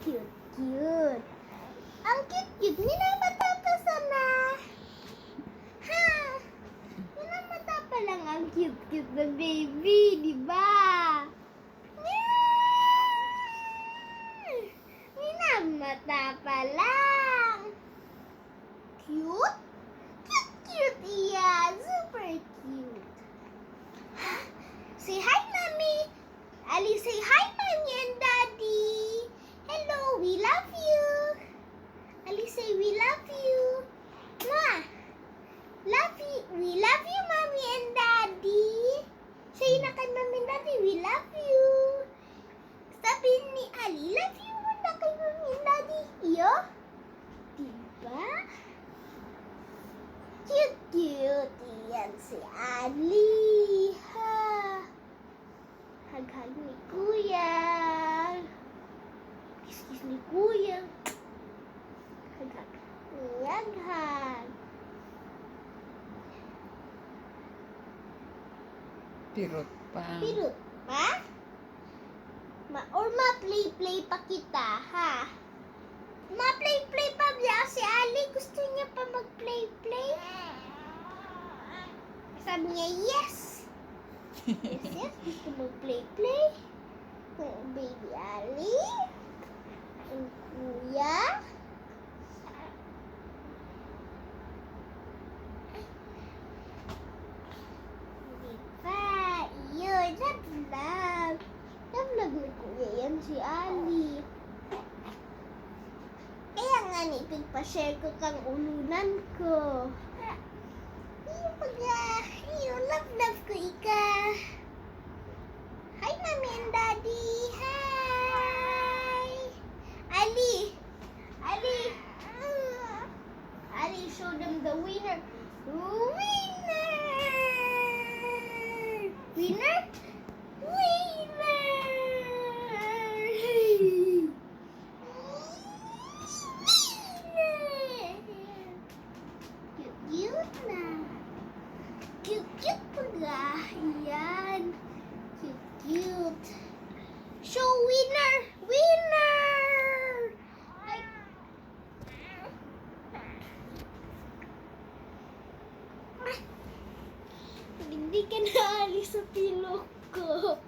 Cute, cute. Ang cute-cute. Minamata pa sana. Ha? Minamata pa lang ang cute-cute na baby, di ba? Minamata pa lang. Cute? Cute-cute yan. Super cute. Say hi, Mommy. Ali, say hi, Mommy and Daddy. Hello, we love you. Ali, say we love you. Ma, love you. We love you, Mommy and Daddy. Say na kay Mommy and Daddy, we love you. Sabi ni Ali, love you na kay Mommy and Daddy. Iyo? Diba? Cute. Yan si Ali. Ha. Hag-hag ni Kuya. Kiss ni Kuya. Hag-hag. Hag-hag. Pirot pa. Pero, ha? Or ma-play-play pa kita, ha? Ma-play-play pa ba si Ali? Gusto niya pa mag-play-play? Sabi niya, yes. Yes. Gusto mag-play-play. Baby Ali. Ang kuya. Diba? Yun. Love. Love ni kuya yan si Ali. Kaya nga ni, pagpa-share ko kang ulunan ko. Love ko ika. Hi, Mommy and Daddy. Hi. Ali. Ali, show them the winner. Winner. Cute na. Cute pala. Yan. Cute. Show winner. Ay. Hindi ka na alis sa pilok ko.